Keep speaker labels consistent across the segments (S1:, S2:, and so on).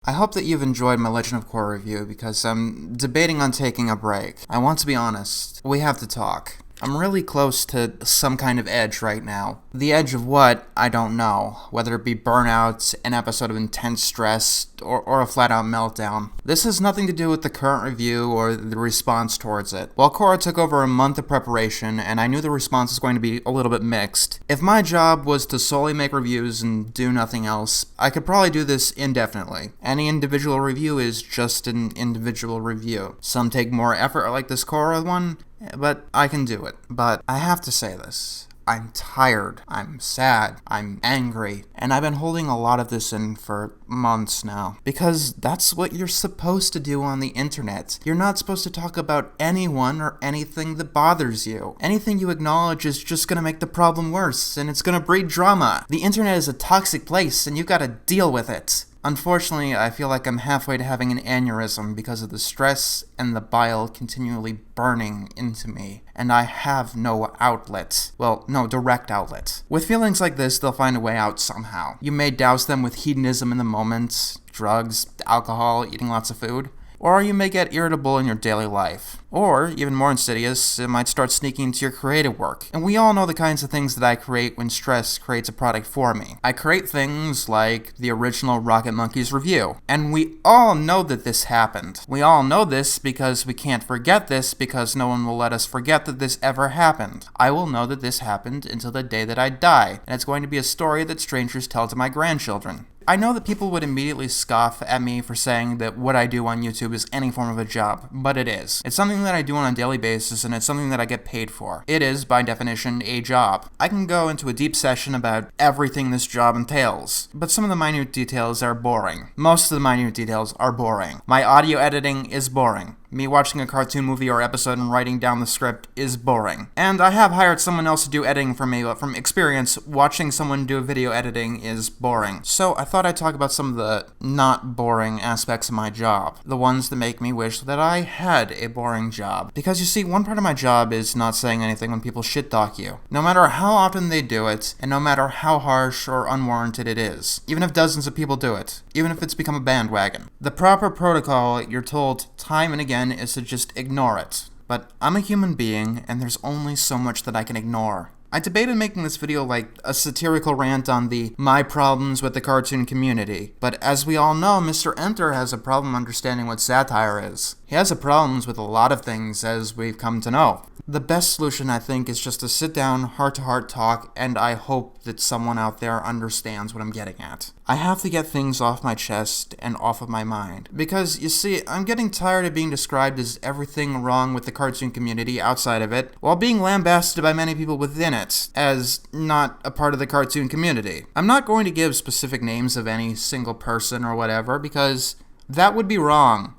S1: I hope that you've enjoyed my Legend of Korra review because I'm debating on taking a break. I want to be honest. We have to talk. I'm really close to some kind of edge right now. The edge of what? I don't know. Whether it be burnout, an episode of intense stress, or a flat-out meltdown. This has nothing to do with the current review or the response towards it. While Korra took over a month of preparation, and I knew the response was going to be a little bit mixed, if my job was to solely make reviews and do nothing else, I could probably do this indefinitely. Any individual review is just an individual review. Some take more effort, like this Korra one, but I can do it. But I have to say this. I'm tired, I'm sad, I'm angry, and I've been holding a lot of this in for months now. Because that's what you're supposed to do on the internet. You're not supposed to talk about anyone or anything that bothers you. Anything you acknowledge is just gonna make the problem worse, and it's gonna breed drama. The internet is a toxic place, and you gotta deal with it. Unfortunately, I feel like I'm halfway to having an aneurysm because of the stress and the bile continually burning into me, and I have no outlet. Well, no direct outlet. With feelings like this, they'll find a way out somehow. You may douse them with hedonism in the moment, drugs, alcohol, eating lots of food, or you may get irritable in your daily life. Or, even more insidious, it might start sneaking into your creative work. And we all know the kinds of things that I create when stress creates a product for me. I create things like the original Rocket Monkeys review. And we all know that this happened. We all know this because we can't forget this because no one will let us forget that this ever happened. I will know that this happened until the day that I die. And it's going to be a story that strangers tell to my grandchildren. I know that people would immediately scoff at me for saying that what I do on YouTube is any form of a job, but it is. It's something that I do on a daily basis, and it's something that I get paid for. It is, by definition, a job. I can go into a deep session about everything this job entails, but some of the minute details are boring. Most of the minute details are boring. My audio editing is boring. Me watching a cartoon movie or episode and writing down the script is boring. And I have hired someone else to do editing for me, but from experience, watching someone do video editing is boring. So I thought I'd talk about some of the not boring aspects of my job. The ones that make me wish that I had a boring job. Because you see, one part of my job is not saying anything when people shit-talk you. No matter how often they do it, and no matter how harsh or unwarranted it is. Even if dozens of people do it. Even if it's become a bandwagon. The proper protocol, you're told time and again, is to just ignore it. But I'm a human being, and there's only so much that I can ignore. I debated making this video like a satirical rant on my problems with the cartoon community, but as we all know, Mr. Enter has a problem understanding what satire is. He has problems with a lot of things, as we've come to know. The best solution, I think, is just to sit down, heart-to-heart talk, and I hope that someone out there understands what I'm getting at. I have to get things off my chest and off of my mind. Because, you see, I'm getting tired of being described as everything wrong with the cartoon community outside of it, while being lambasted by many people within it, as not a part of the cartoon community. I'm not going to give specific names of any single person or whatever, because that would be wrong.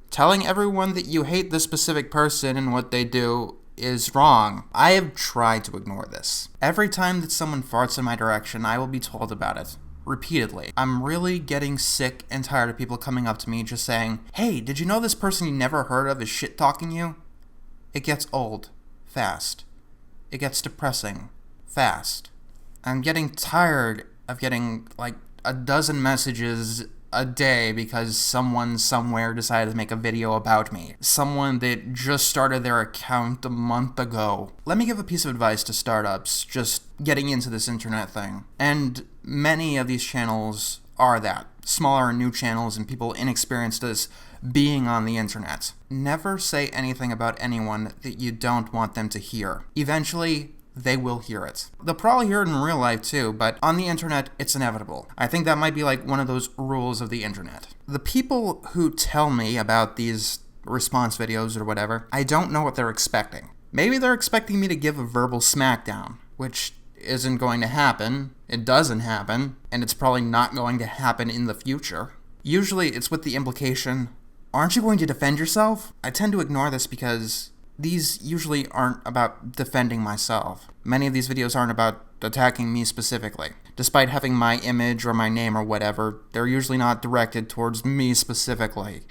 S1: Telling everyone that you hate this specific person and what they do is wrong. I have tried to ignore this. Every time that someone farts in my direction, I will be told about it. Repeatedly. I'm really getting sick and tired of people coming up to me just saying, "Hey, did you know this person you never heard of is shit-talking you?" It gets old. Fast. It gets depressing. Fast. I'm getting tired of getting like a dozen messages a day because someone somewhere decided to make a video about me. Someone that just started their account a month ago. Let me give a piece of advice to startups just getting into this internet thing. And many of these channels are that. Smaller and new channels and people inexperienced as being on the internet. Never say anything about anyone that you don't want them to hear. Eventually, they will hear it. They'll probably hear it in real life too, but on the internet, it's inevitable. I think that might be like one of those rules of the internet. The people who tell me about these response videos or whatever, I don't know what they're expecting. Maybe they're expecting me to give a verbal smackdown, which isn't going to happen. It doesn't happen, and it's probably not going to happen in the future. Usually, it's with the implication, "Aren't you going to defend yourself?" I tend to ignore this because these usually aren't about defending myself. Many of these videos aren't about attacking me specifically. Despite having my image or my name or whatever, they're usually not directed towards me specifically.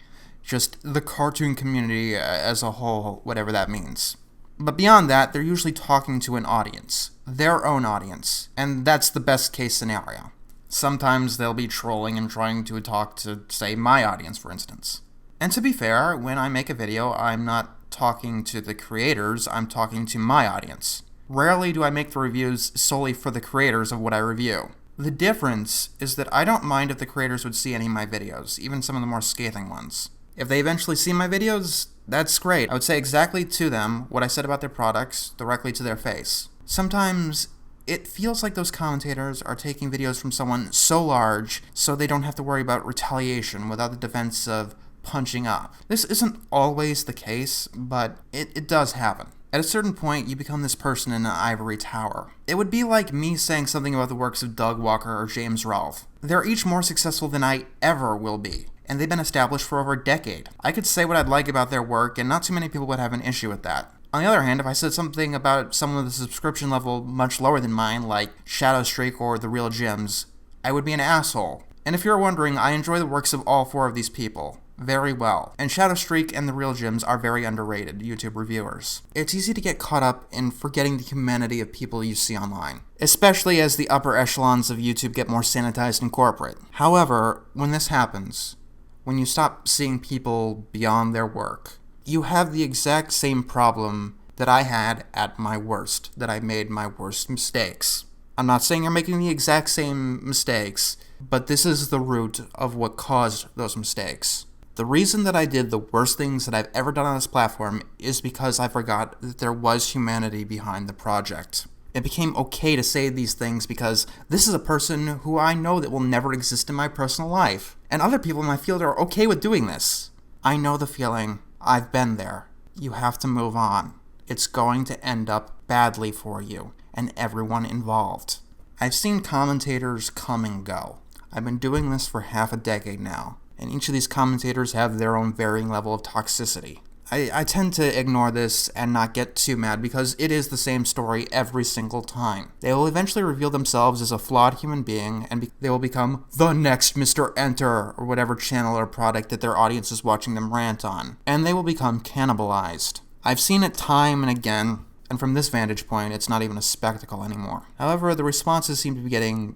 S1: Just the cartoon community as a whole, whatever that means. But beyond that, they're usually talking to an audience. Their own audience. And that's the best case scenario. Sometimes they'll be trolling and trying to talk to, say, my audience, for instance. And to be fair, when I make a video, I'm not talking to the creators, I'm talking to my audience. Rarely do I make the reviews solely for the creators of what I review. The difference is that I don't mind if the creators would see any of my videos, even some of the more scathing ones. If they eventually see my videos, that's great. I would say exactly to them what I said about their products, directly to their face. Sometimes it feels like those commentators are taking videos from someone so large so they don't have to worry about retaliation without the defense of punching up. This isn't always the case, but it does happen. At a certain point, you become this person in an ivory tower. It would be like me saying something about the works of Doug Walker or James Rolfe. They're each more successful than I ever will be, and they've been established for over a decade. I could say what I'd like about their work, and not too many people would have an issue with that. On the other hand, if I said something about someone with a subscription level much lower than mine, like Shadowstreak or The Real Gems, I would be an asshole. And if you're wondering, I enjoy the works of all four of these people very well. And Shadowstreak and The Real Gems are very underrated YouTube reviewers. It's easy to get caught up in forgetting the humanity of people you see online, especially as the upper echelons of YouTube get more sanitized and corporate. However, when this happens, when you stop seeing people beyond their work, you have the exact same problem that I had at my worst, that I made my worst mistakes. I'm not saying you're making the exact same mistakes, but this is the root of what caused those mistakes. The reason that I did the worst things that I've ever done on this platform is because I forgot that there was humanity behind the project. It became okay to say these things because this is a person who I know that will never exist in my personal life. And other people in my field are okay with doing this. I know the feeling. I've been there. You have to move on. It's going to end up badly for you and everyone involved. I've seen commentators come and go. I've been doing this for half a decade now, and each of these commentators have their own varying level of toxicity. I tend to ignore this and not get too mad because it is the same story every single time. They will eventually reveal themselves as a flawed human being and they will become the next Mr. Enter or whatever channel or product that their audience is watching them rant on. And they will become cannibalized. I've seen it time and again, and from this vantage point, it's not even a spectacle anymore. However, the responses seem to be getting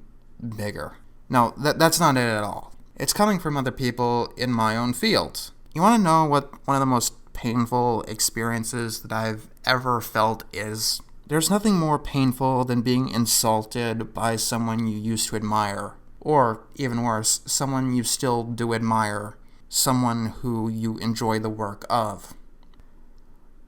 S1: bigger. No, that's not it at all. It's coming from other people in my own field. You want to know what one of the most painful experiences that I've ever felt is? There's nothing more painful than being insulted by someone you used to admire, or even worse, someone you still do admire, someone who you enjoy the work of.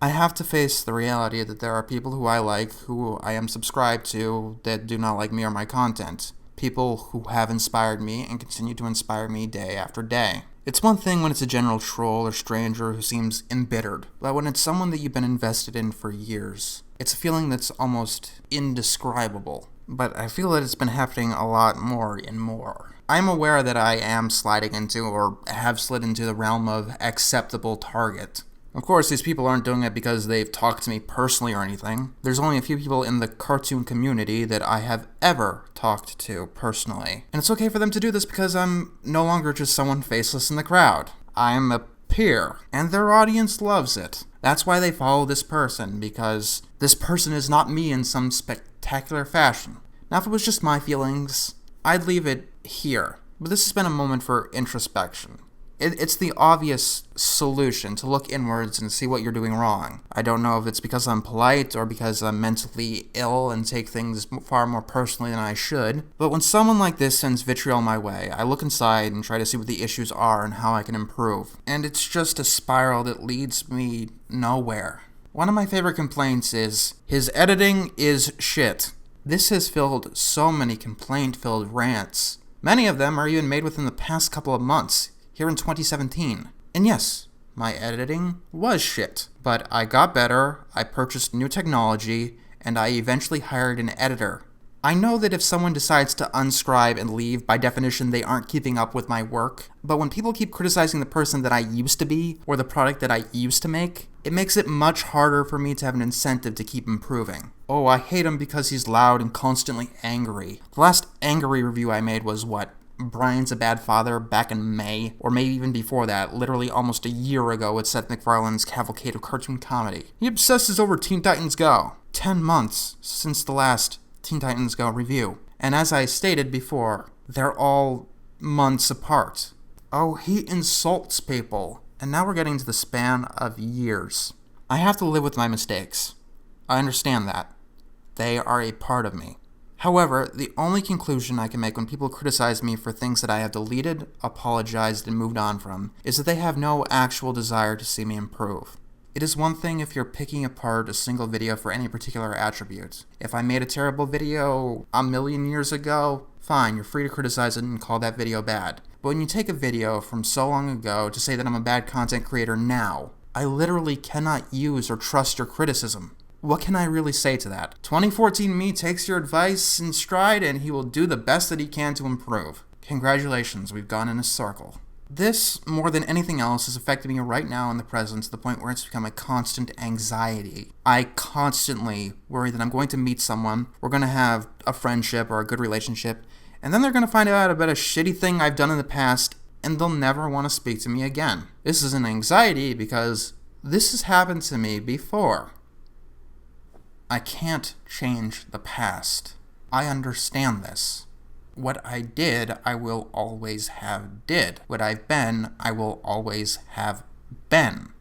S1: I have to face the reality that there are people who I like, who I am subscribed to, that do not like me or my content. People who have inspired me and continue to inspire me day after day. It's one thing when it's a general troll or stranger who seems embittered, but when it's someone that you've been invested in for years, it's a feeling that's almost indescribable. But I feel that it's been happening a lot more and more. I'm aware that I am sliding into, or have slid into, the realm of acceptable target. Of course, these people aren't doing it because they've talked to me personally or anything. There's only a few people in the cartoon community that I have ever talked to personally. And it's okay for them to do this because I'm no longer just someone faceless in the crowd. I'm a peer, and their audience loves it. That's why they follow this person, because this person is not me in some spectacular fashion. Now, if it was just my feelings, I'd leave it here. But this has been a moment for introspection. It's the obvious solution to look inwards and see what you're doing wrong. I don't know if it's because I'm polite or because I'm mentally ill and take things far more personally than I should, but when someone like this sends vitriol my way, I look inside and try to see what the issues are and how I can improve. And it's just a spiral that leads me nowhere. One of my favorite complaints is, his editing is shit. This has filled so many complaint-filled rants. Many of them are even made within the past couple of months. Here in 2017. And yes, my editing was shit. But I got better, I purchased new technology, and I eventually hired an editor. I know that if someone decides to unscribe and leave, by definition they aren't keeping up with my work. But when people keep criticizing the person that I used to be, or the product that I used to make, it makes it much harder for me to have an incentive to keep improving. Oh, I hate him because he's loud and constantly angry. The last angry review I made was Brian's a Bad Father back in May, or maybe even before that, literally almost a year ago with Seth MacFarlane's Cavalcade of Cartoon Comedy. He obsesses over Teen Titans Go. 10 months since the last Teen Titans Go review. And as I stated before, They're all months apart. Oh, he insults people. And now we're getting to the span of years. I have to live with my mistakes. I understand that. They are a part of me. However, the only conclusion I can make when people criticize me for things that I have deleted, apologized, and moved on from is that they have no actual desire to see me improve. It is one thing if you're picking apart a single video for any particular attribute. If I made a terrible video a million years ago, fine, you're free to criticize it and call that video bad. But when you take a video from so long ago to say that I'm a bad content creator now, I literally cannot use or trust your criticism. What can I really say to that? 2014 me takes your advice in stride and he will do the best that he can to improve. Congratulations, we've gone in a circle. This, more than anything else, is affecting me right now in the present to the point where it's become a constant anxiety. I constantly worry that I'm going to meet someone, we're going to have a friendship or a good relationship, and then they're going to find out about a shitty thing I've done in the past, and they'll never want to speak to me again. This is an anxiety because this has happened to me before. I can't change the past. I understand this. What I did, I will always have did. What I've been, I will always have been.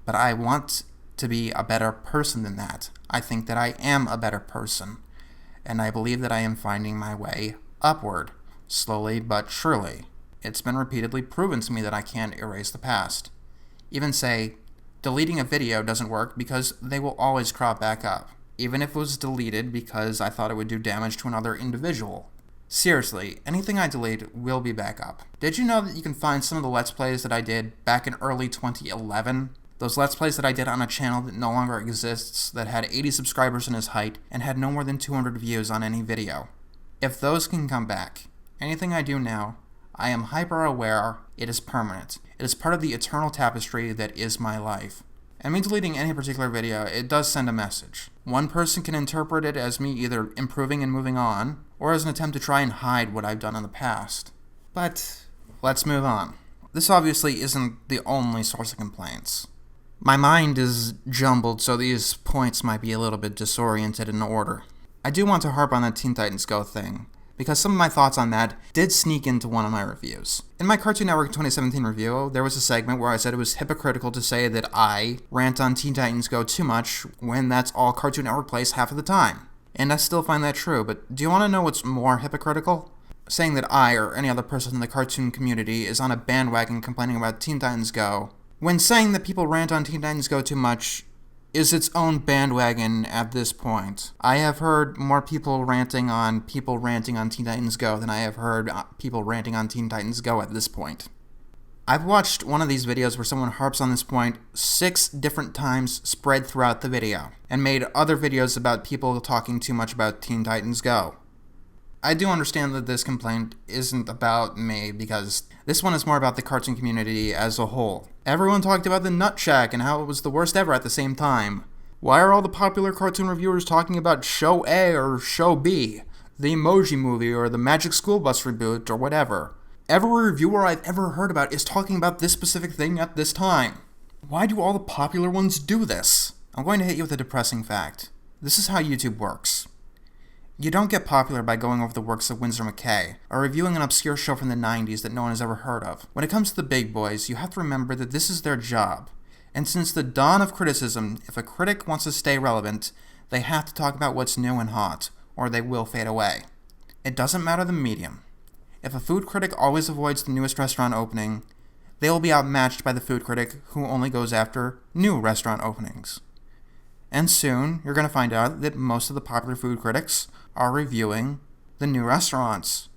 S1: But I want to be a better person than that. I think that I am a better person. And I believe that I am finding my way upward, slowly but surely. It's been repeatedly proven to me that I can't erase the past. Even say, deleting a video doesn't work because they will always crop back up. Even if it was deleted because I thought it would do damage to another individual. Seriously, anything I delete will be back up. Did you know that you can find some of the Let's Plays that I did back in early 2011? Those Let's Plays that I did on a channel that no longer exists, that had 80 subscribers in its height, and had no more than 200 views on any video. If those can come back, anything I do now, I am hyper aware it is permanent. It is part of the eternal tapestry that is my life. And me deleting any particular video, it does send a message. One person can interpret it as me either improving and moving on, or as an attempt to try and hide what I've done in the past. But let's move on. This obviously isn't the only source of complaints. My mind is jumbled, so these points might be a little bit disoriented in order. I do want to harp on that Teen Titans Go thing, because some of my thoughts on that did sneak into one of my reviews. In my Cartoon Network 2017 review, there was a segment where I said it was hypocritical to say that I rant on Teen Titans Go too much when that's all Cartoon Network plays half of the time. And I still find that true, but do you want to know what's more hypocritical? Saying that I, or any other person in the cartoon community, is on a bandwagon complaining about Teen Titans Go, when saying that people rant on Teen Titans Go too much is its own bandwagon at this point. I have heard more people ranting on Teen Titans Go than I have heard people ranting on Teen Titans Go at this point. I've watched one of these videos where someone harps on this point 6 different times spread throughout the video, and made other videos about people talking too much about Teen Titans Go. I do understand that this complaint isn't about me, because this one is more about the cartoon community as a whole. Everyone talked about the Nut Shack and how it was the worst ever at the same time. Why are all the popular cartoon reviewers talking about Show A or Show B, the Emoji Movie or the Magic School Bus reboot or whatever? Every reviewer I've ever heard about is talking about this specific thing at this time. Why do all the popular ones do this? I'm going to hit you with a depressing fact. This is how YouTube works. You don't get popular by going over the works of Winsor McKay, or reviewing an obscure show from the 90s that no one has ever heard of. When it comes to the big boys, you have to remember that this is their job. And since the dawn of criticism, if a critic wants to stay relevant, they have to talk about what's new and hot, or they will fade away. It doesn't matter the medium. If a food critic always avoids the newest restaurant opening, they will be outmatched by the food critic who only goes after new restaurant openings. And soon, you're going to find out that most of the popular food critics are reviewing the new restaurants.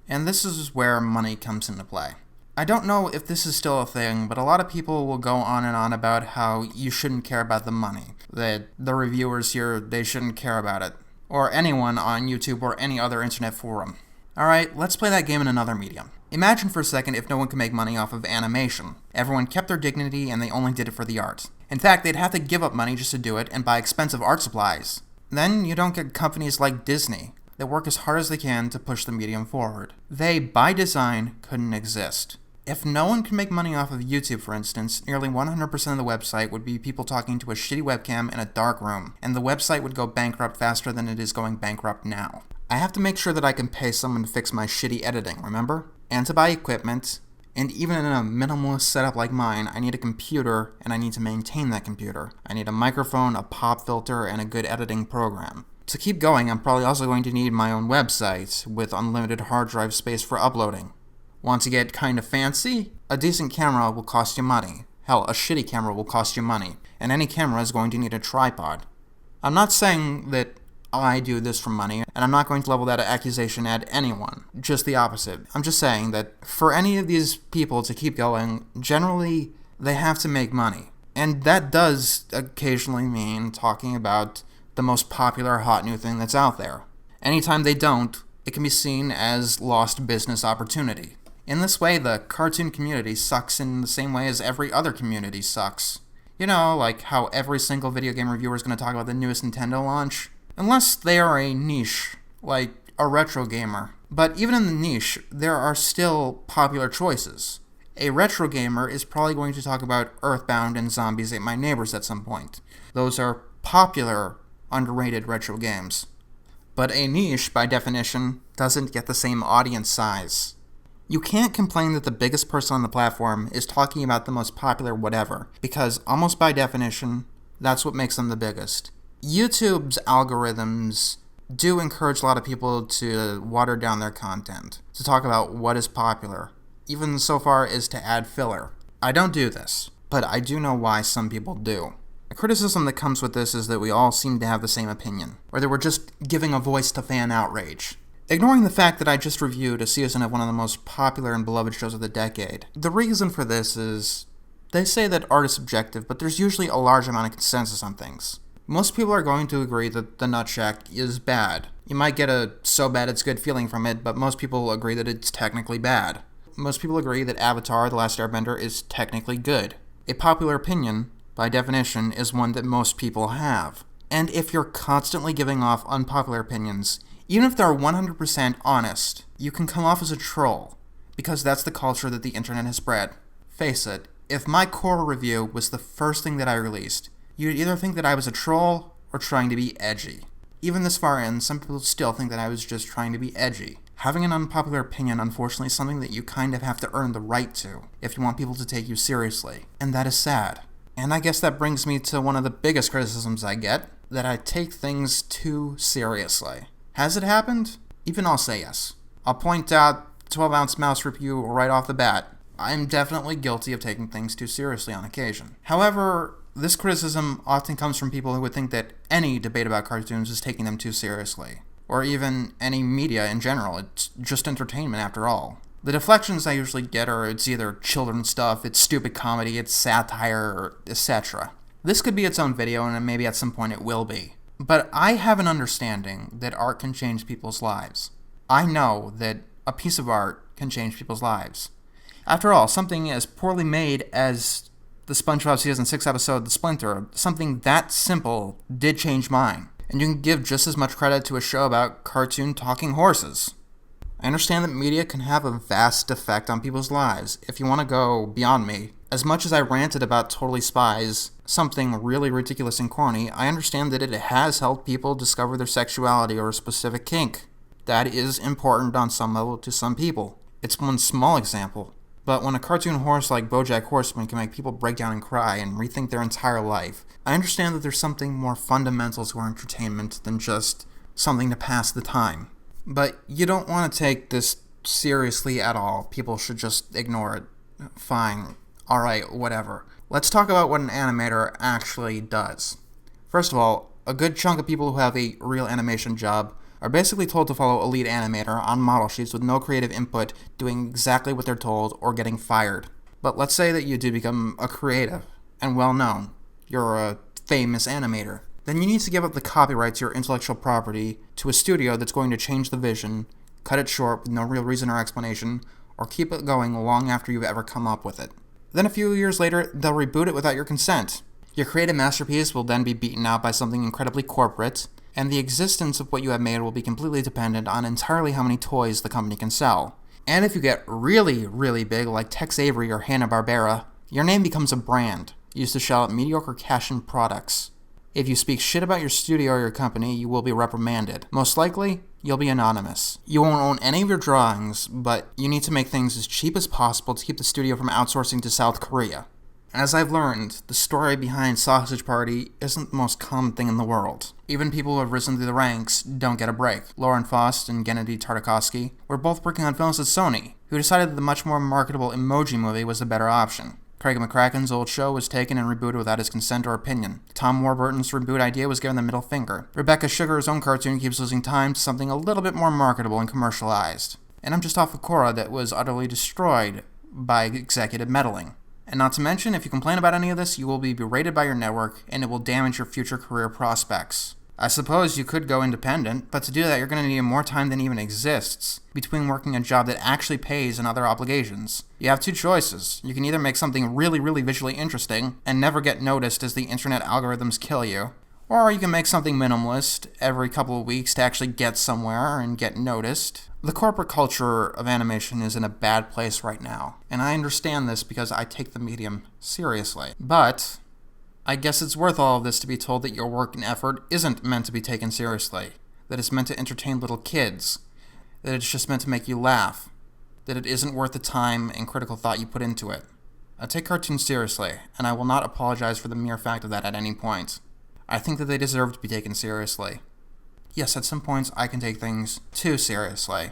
S1: And this is where money comes into play. I don't know if this is still a thing, but a lot of people will go on and on about how you shouldn't care about the money, that the reviewers here, they shouldn't care about it, or anyone on YouTube or any other internet forum. Alright, let's play that game in another medium. Imagine for a second if no one could make money off of animation. Everyone kept their dignity and they only did it for the art. In fact, they'd have to give up money just to do it and buy expensive art supplies. Then you don't get companies like Disney that work as hard as they can to push the medium forward. They, by design, couldn't exist. If no one could make money off of YouTube, for instance, nearly 100% of the website would be people talking to a shitty webcam in a dark room, and the website would go bankrupt faster than it is going bankrupt now. I have to make sure that I can pay someone to fix my shitty editing, remember? And to buy equipment, and even in a minimalist setup like mine, I need a computer and I need to maintain that computer. I need a microphone, a pop filter, and a good editing program. To keep going, I'm probably also going to need my own website with unlimited hard drive space for uploading. Want to get kind of fancy? A decent camera will cost you money. Hell, a shitty camera will cost you money. And any camera is going to need a tripod. I'm not saying that I do this for money, and I'm not going to level that accusation at anyone. Just the opposite. I'm just saying that for any of these people to keep going, generally, they have to make money. And that does occasionally mean talking about the most popular hot new thing that's out there. Anytime they don't, it can be seen as lost business opportunity. In this way, the cartoon community sucks in the same way as every other community sucks. You know, like how every single video game reviewer is going to talk about the newest Nintendo launch. Unless they are a niche, like a retro gamer. But even in the niche, there are still popular choices. A retro gamer is probably going to talk about Earthbound and Zombies Ate My Neighbors at some point. Those are popular, underrated retro games. But a niche, by definition, doesn't get the same audience size. You can't complain that the biggest person on the platform is talking about the most popular whatever, because almost by definition, that's what makes them the biggest. YouTube's algorithms do encourage a lot of people to water down their content, to talk about what is popular, even so far as to add filler. I don't do this, but I do know why some people do. A criticism that comes with this is that we all seem to have the same opinion, or that we're just giving a voice to fan outrage. Ignoring the fact that I just reviewed a season of one of the most popular and beloved shows of the decade, the reason for this is, they say that art is subjective, but there's usually a large amount of consensus on things. Most people are going to agree that The Nut Shack is bad. You might get a so bad it's good feeling from it, but most people agree that it's technically bad. Most people agree that Avatar: The Last Airbender is technically good. A popular opinion, by definition, is one that most people have. And if you're constantly giving off unpopular opinions, even if they're 100% honest, you can come off as a troll, because that's the culture that the internet has bred. Face it, if my core review was the first thing that I released, you'd either think that I was a troll or trying to be edgy. Even this far in, some people still think that I was just trying to be edgy. Having an unpopular opinion, unfortunately, is something that you kind of have to earn the right to if you want people to take you seriously, and that is sad. And I guess that brings me to one of the biggest criticisms I get, that I take things too seriously. Has it happened? Even I'll say yes. I'll point out 12-ounce mouse review right off the bat. I'm definitely guilty of taking things too seriously on occasion. However, this criticism often comes from people who would think that any debate about cartoons is taking them too seriously. Or even any media in general. It's just entertainment after all. The deflections I usually get are it's either children's stuff, it's stupid comedy, it's satire, etc. This could be its own video, and maybe at some point it will be. But I have an understanding that art can change people's lives. I know that a piece of art can change people's lives. After all, something as poorly made as the SpongeBob Season 6 episode The Splinter, something that simple did change mine. And you can give just as much credit to a show about cartoon talking horses. I understand that media can have a vast effect on people's lives. If you want to go beyond me, as much as I ranted about Totally Spies, something really ridiculous and corny, I understand that it has helped people discover their sexuality or a specific kink. That is important on some level to some people. It's one small example. But when a cartoon horse like BoJack Horseman can make people break down and cry and rethink their entire life, I understand that there's something more fundamental to our entertainment than just something to pass the time. But you don't want to take this seriously at all. People should just ignore it. Fine. Alright, whatever. Let's talk about what an animator actually does. First of all, a good chunk of people who have a real animation job are basically told to follow a lead animator on model sheets with no creative input, doing exactly what they're told, or getting fired. But let's say that you do become a creative and well-known. You're a famous animator. Then you need to give up the copyright to your intellectual property to a studio that's going to change the vision, cut it short with no real reason or explanation, or keep it going long after you've ever come up with it. Then a few years later, they'll reboot it without your consent. Your creative masterpiece will then be beaten out by something incredibly corporate, and the existence of what you have made will be completely dependent on entirely how many toys the company can sell. And if you get really, really big like Tex Avery or Hanna-Barbera, your name becomes a brand, used to sell out mediocre cash-in products. If you speak shit about your studio or your company, you will be reprimanded. Most likely, you'll be anonymous. You won't own any of your drawings, but you need to make things as cheap as possible to keep the studio from outsourcing to South Korea. As I've learned, the story behind Sausage Party isn't the most common thing in the world. Even people who have risen through the ranks don't get a break. Lauren Faust and Gennady Tartakovsky were both working on films at Sony, who decided that the much more marketable Emoji Movie was the better option. Craig McCracken's old show was taken and rebooted without his consent or opinion. Tom Warburton's reboot idea was given the middle finger. Rebecca Sugar's own cartoon keeps losing time to something a little bit more marketable and commercialized. And I'm just off of Korra that was utterly destroyed by executive meddling. And not to mention, if you complain about any of this, you will be berated by your network, and it will damage your future career prospects. I suppose you could go independent, but to do that you're going to need more time than even exists between working a job that actually pays and other obligations. You have two choices. You can either make something really, really visually interesting and never get noticed as the internet algorithms kill you, or you can make something minimalist every couple of weeks to actually get somewhere and get noticed. The corporate culture of animation is in a bad place right now, and I understand this because I take the medium seriously. But I guess it's worth all of this to be told that your work and effort isn't meant to be taken seriously, that it's meant to entertain little kids, that it's just meant to make you laugh, that it isn't worth the time and critical thought you put into it. I take cartoons seriously, and I will not apologize for the mere fact of that at any point. I think that they deserve to be taken seriously. Yes, at some points I can take things too seriously.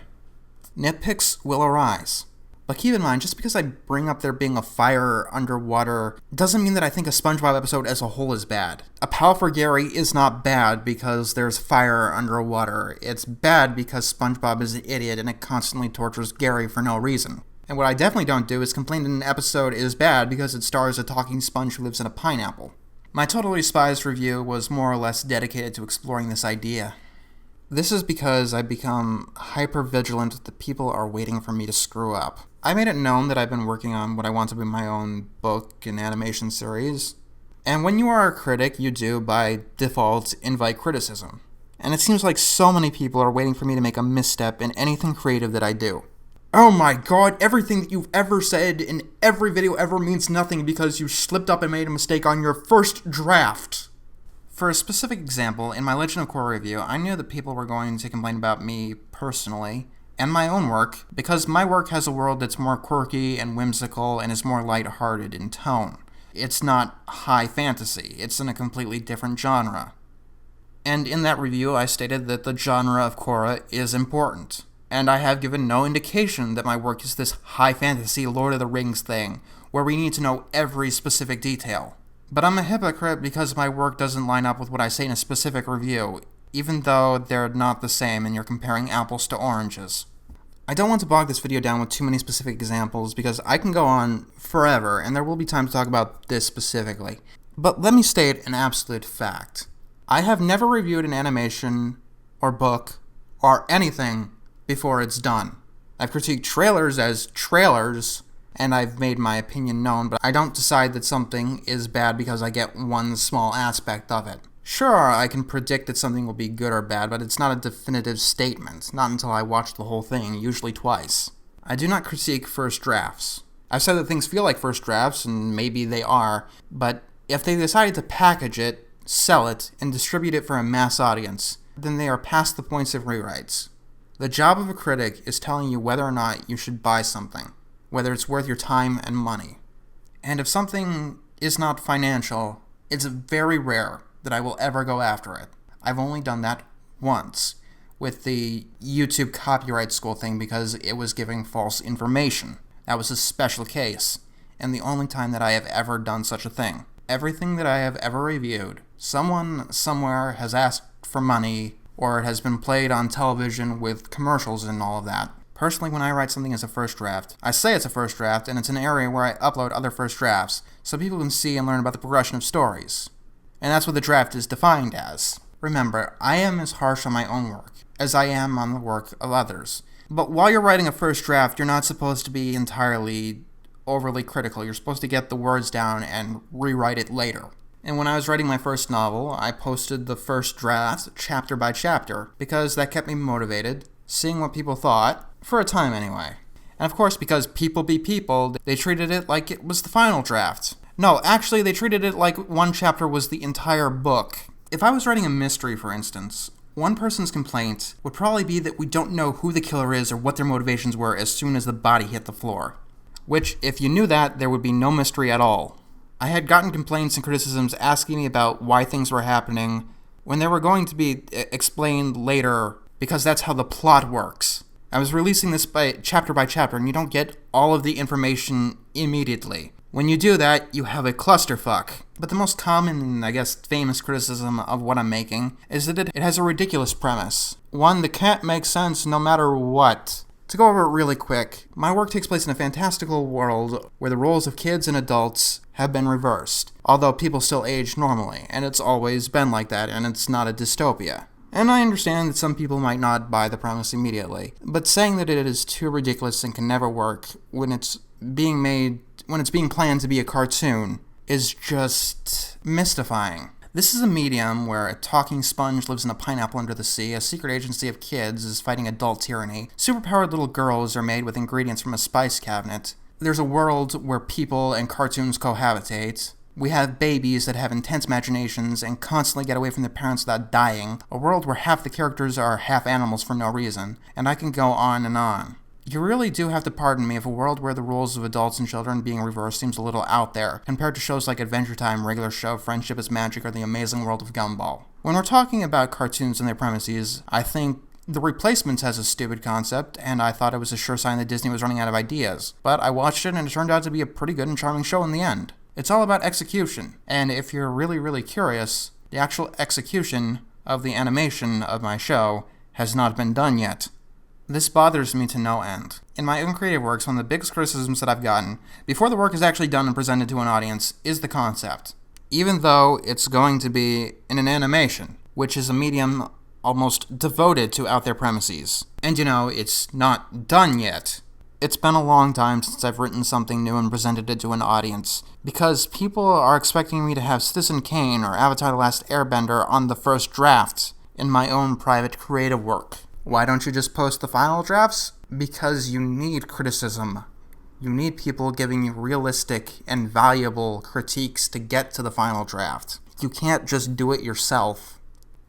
S1: Nitpicks will arise. But keep in mind, just because I bring up there being a fire underwater doesn't mean that I think a SpongeBob episode as a whole is bad. A Pal for Gary is not bad because there's fire underwater. It's bad because SpongeBob is an idiot and it constantly tortures Gary for no reason. And what I definitely don't do is complain that an episode is bad because it stars a talking sponge who lives in a pineapple. My Totally Spies review was more or less dedicated to exploring this idea. This is because I've become hyper-vigilant that people are waiting for me to screw up. I made it known that I've been working on what I want to be my own book and animation series. And when you are a critic, you do, by default, invite criticism. And it seems like so many people are waiting for me to make a misstep in anything creative that I do. Oh my god, everything that you've ever said in every video ever means nothing because you slipped up and made a mistake on your first draft. For a specific example, in my Legend of Korra review, I knew that people were going to complain about me personally, and my own work, because my work has a world that's more quirky and whimsical and is more lighthearted in tone. It's not high fantasy, it's in a completely different genre. And in that review, I stated that the genre of Korra is important, and I have given no indication that my work is this high fantasy Lord of the Rings thing, where we need to know every specific detail. But I'm a hypocrite because my work doesn't line up with what I say in a specific review, even though they're not the same and you're comparing apples to oranges. I don't want to bog this video down with too many specific examples because I can go on forever and there will be time to talk about this specifically. But let me state an absolute fact. I have never reviewed an animation or book or anything before it's done. I've critiqued trailers as trailers, and I've made my opinion known, but I don't decide that something is bad because I get one small aspect of it. Sure, I can predict that something will be good or bad, but it's not a definitive statement, not until I watch the whole thing, usually twice. I do not critique first drafts. I've said that things feel like first drafts, and maybe they are, but if they decided to package it, sell it, and distribute it for a mass audience, then they are past the points of rewrites. The job of a critic is telling you whether or not you should buy something, whether it's worth your time and money. And if something is not financial, it's very rare that I will ever go after it. I've only done that once with the YouTube copyright school thing because it was giving false information. That was a special case, and the only time that I have ever done such a thing. Everything that I have ever reviewed, someone somewhere has asked for money, or it has been played on television with commercials and all of that. Personally, when I write something as a first draft, I say it's a first draft, and it's an area where I upload other first drafts, so people can see and learn about the progression of stories. And that's what the draft is defined as. Remember, I am as harsh on my own work as I am on the work of others. But while you're writing a first draft, you're not supposed to be entirely overly critical. You're supposed to get the words down and rewrite it later. And when I was writing my first novel, I posted the first draft chapter by chapter, because that kept me motivated, seeing what people thought, for a time anyway. And of course, because people be people, they treated it like it was the final draft. No, actually, they treated it like one chapter was the entire book, If I was writing a mystery, for instance, one person's complaint would probably be that we don't know who the killer is or what their motivations were as soon as the body hit the floor. Which, if you knew that, there would be no mystery at all. I had gotten complaints and criticisms asking me about why things were happening when they were going to be explained later, because that's how the plot works. I was releasing this by chapter, and you don't get all of the information immediately. When you do that, you have a clusterfuck. But the most common and, I guess, famous criticism of what I'm making is that it has a ridiculous premise. One that can't make sense no matter what. To go over it really quick, my work takes place in a fantastical world where the roles of kids and adults have been reversed, although people still age normally, and it's always been like that, and it's not a dystopia. And I understand that some people might not buy the premise immediately, but saying that it is too ridiculous and can never work when it's being planned to be a cartoon is just mystifying. This is a medium where a talking sponge lives in a pineapple under the sea, a secret agency of kids is fighting adult tyranny, superpowered little girls are made with ingredients from a spice cabinet, there's a world where people and cartoons cohabitate, we have babies that have intense imaginations and constantly get away from their parents without dying, a world where half the characters are half animals for no reason, and I can go on and on. You really do have to pardon me if a world where the roles of adults and children being reversed seems a little out there, compared to shows like Adventure Time, Regular Show, Friendship is Magic, or The Amazing World of Gumball. When we're talking about cartoons and their premises, I think The Replacements has a stupid concept, and I thought it was a sure sign that Disney was running out of ideas. But I watched it, and it turned out to be a pretty good and charming show in the end. It's all about execution, and if you're really, really curious, the actual execution of the animation of my show has not been done yet. This bothers me to no end. In my own creative works, one of the biggest criticisms that I've gotten, before the work is actually done and presented to an audience, is the concept. Even though it's going to be in an animation, which is a medium almost devoted to out there premises. And it's not done yet. It's been a long time since I've written something new and presented it to an audience, because people are expecting me to have Citizen Kane or Avatar: The Last Airbender on the first draft in my own private creative work. Why don't you just post the final drafts? Because you need criticism. You need people giving you realistic and valuable critiques to get to the final draft. You can't just do it yourself.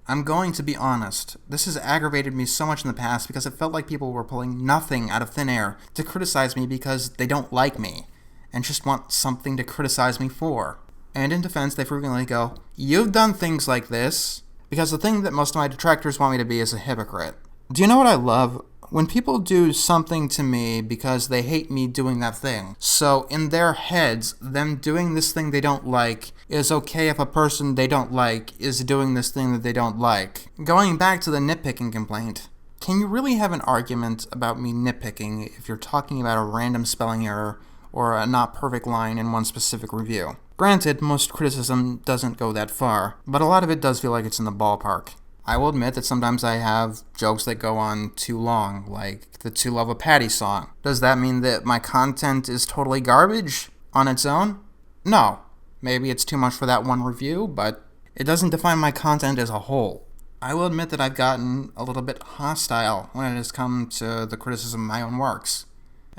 S1: I'm going to be honest, this has aggravated me so much in the past because it felt like people were pulling nothing out of thin air to criticize me because they don't like me, and just want something to criticize me for. And in defense, they frequently go, "You've done things like this," because the thing that most of my detractors want me to be is a hypocrite. Do you know what I love? When people do something to me because they hate me doing that thing. So in their heads, them doing this thing they don't like is okay if a person they don't like is doing this thing that they don't like. Going back to the nitpicking complaint, can you really have an argument about me nitpicking if you're talking about a random spelling error or a not perfect line in one specific review? Granted, most criticism doesn't go that far, but a lot of it does feel like it's in the ballpark. I will admit that sometimes I have jokes that go on too long, like the To Love a Patty song. Does that mean that my content is totally garbage on its own? No. Maybe it's too much for that one review, but it doesn't define my content as a whole. I will admit that I've gotten a little bit hostile when it has come to the criticism of my own works,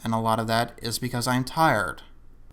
S1: and a lot of that is because I'm tired.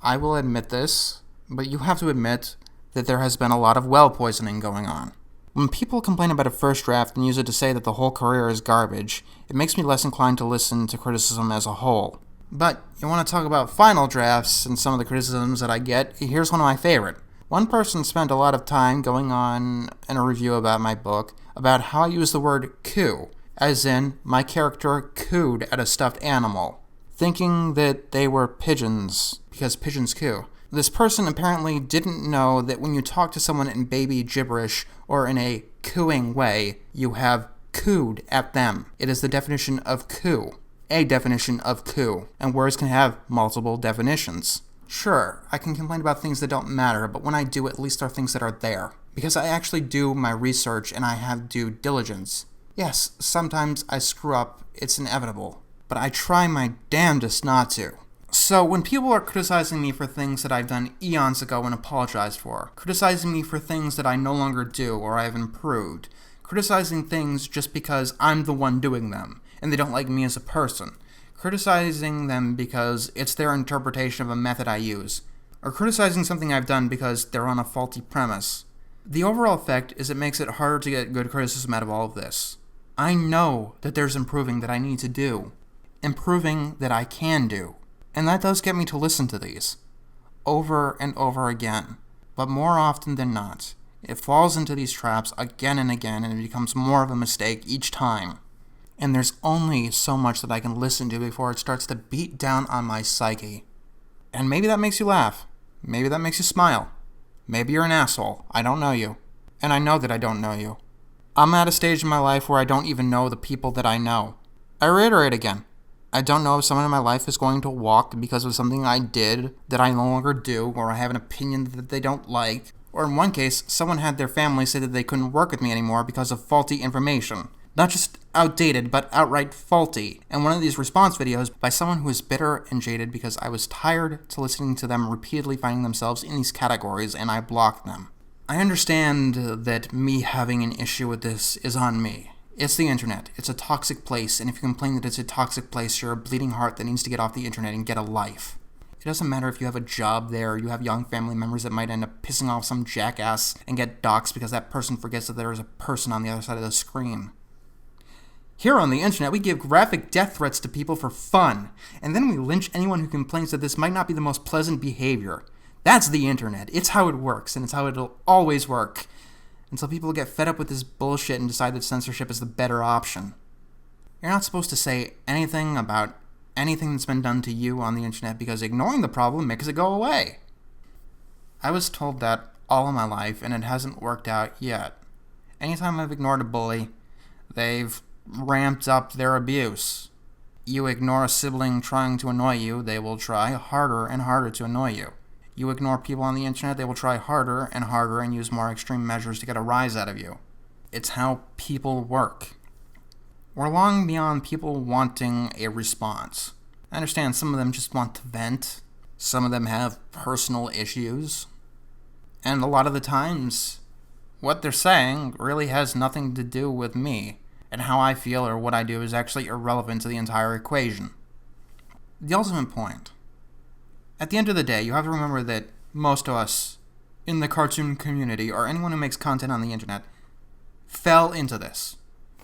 S1: I will admit this, but you have to admit that there has been a lot of well poisoning going on. When people complain about a first draft and use it to say that the whole career is garbage, it makes me less inclined to listen to criticism as a whole. But you want to talk about final drafts and some of the criticisms that I get, here's one of my favorite. One person spent a lot of time going on in a review about my book about how I use the word coo, as in my character cooed at a stuffed animal, thinking that they were pigeons, because pigeons coo. This person apparently didn't know that when you talk to someone in baby gibberish or in a cooing way, you have cooed at them. It is the definition of coo. A definition of coo. And words can have multiple definitions. Sure, I can complain about things that don't matter, but when I do, at least there are things that are there. Because I actually do my research and I have due diligence. Yes, sometimes I screw up, it's inevitable. But I try my damnedest not to. So, when people are criticizing me for things that I've done eons ago and apologized for, criticizing me for things that I no longer do or I have improved, criticizing things just because I'm the one doing them, and they don't like me as a person, criticizing them because it's their interpretation of a method I use, or criticizing something I've done because they're on a faulty premise, The overall effect is it makes it harder to get good criticism out of all of this. I know that there's improving that I need to do. Improving that I can do. And that does get me to listen to these. Over and over again. But more often than not, it falls into these traps again and again, and it becomes more of a mistake each time. And there's only so much that I can listen to before it starts to beat down on my psyche. And maybe that makes you laugh. Maybe that makes you smile. Maybe you're an asshole. I don't know you. And I know that I don't know you. I'm at a stage in my life where I don't even know the people that I know. I reiterate again. I don't know if someone in my life is going to walk because of something I did that I no longer do, or I have an opinion that they don't like. Or in one case, someone had their family say that they couldn't work with me anymore because of faulty information. Not just outdated, but outright faulty. And one of these response videos by someone who is bitter and jaded because I was tired to listening to them repeatedly finding themselves in these categories, and I blocked them. I understand that me having an issue with this is on me. It's the internet. It's a toxic place, and if you complain that it's a toxic place, you're a bleeding heart that needs to get off the internet and get a life. It doesn't matter if you have a job there, or you have young family members that might end up pissing off some jackass and get doxxed because that person forgets that there is a person on the other side of the screen. Here on the internet, we give graphic death threats to people for fun, and then we lynch anyone who complains that this might not be the most pleasant behavior. That's the internet. It's how it works, and it's how it'll always work. Until people get fed up with this bullshit and decide that censorship is the better option. You're not supposed to say anything about anything that's been done to you on the internet because ignoring the problem makes it go away. I was told that all of my life, and it hasn't worked out yet. Anytime I've ignored a bully, they've ramped up their abuse. You ignore a sibling trying to annoy you, they will try harder and harder to annoy you. You ignore people on the internet, they will try harder and use more extreme measures to get a rise out of you. It's how people work. We're long beyond people wanting a response. I understand some of them just want to vent. Some of them have personal issues. And a lot of the times, what they're saying really has nothing to do with me. And how I feel or what I do is actually irrelevant to the entire equation. The ultimate point. At the end of the day, you have to remember that most of us in the cartoon community, or anyone who makes content on the internet, fell into this.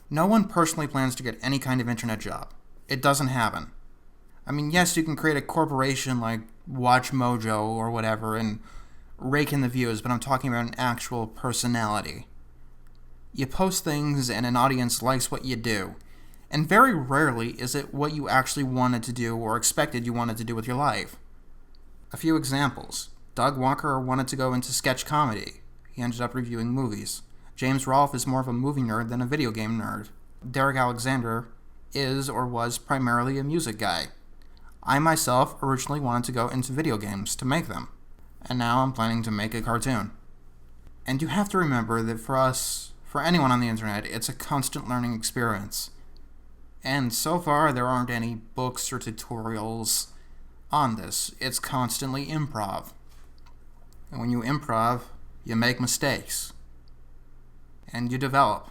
S1: No one personally plans to get any kind of internet job. It doesn't happen. I mean, yes, you can create a corporation like Watch Mojo or whatever and rake in the views, but I'm talking about an actual personality. You post things and an audience likes what you do. And very rarely is it what you actually wanted to do or expected you wanted to do with your life. A few examples. Doug Walker wanted to go into sketch comedy. He ended up reviewing movies. James Rolfe is more of a movie nerd than a video game nerd. Derek Alexander is or was primarily a music guy. I myself originally wanted to go into video games to make them. And now I'm planning to make a cartoon. And you have to remember that for anyone on the internet, it's a constant learning experience. And so far, there aren't any books or tutorials on this. It's constantly improv. And when you improv, you make mistakes. And you develop.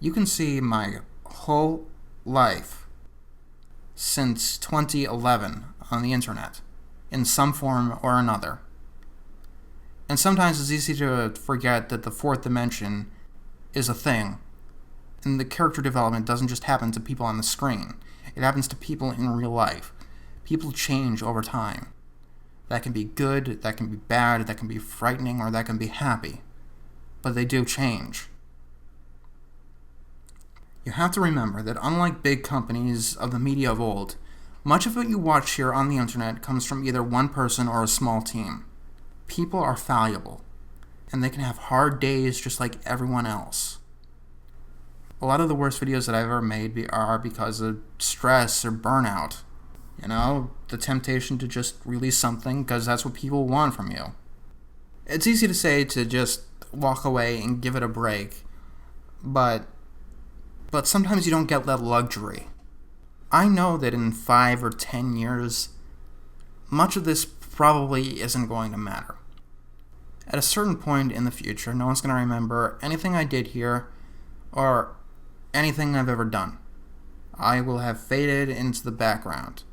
S1: You can see my whole life since 2011 on the internet, in some form or another. And sometimes it's easy to forget that the fourth dimension is a thing. And the character development doesn't just happen to people on the screen. It happens to people in real life. People change over time. That can be good, that can be bad, that can be frightening, or that can be happy. But they do change. You have to remember that unlike big companies of the media of old, much of what you watch here on the internet comes from either one person or a small team. People are fallible, and they can have hard days just like everyone else. A lot of the worst videos that I've ever made are because of stress or burnout. You know, the temptation to just release something because that's what people want from you. It's easy to say to just walk away and give it a break, but sometimes you don't get that luxury. I know that in 5 or 10 years, much of this probably isn't going to matter. At a certain point in the future, no one's going to remember anything I did here or anything I've ever done. I will have faded into the background,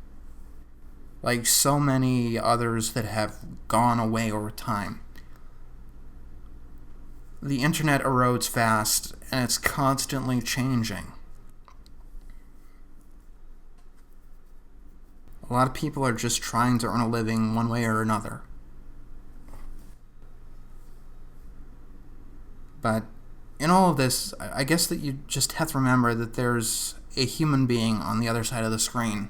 S1: like so many others that have gone away over time. The internet erodes fast, and it's constantly changing. A lot of people are just trying to earn a living one way or another. But in all of this, I guess that you just have to remember that there's a human being on the other side of the screen.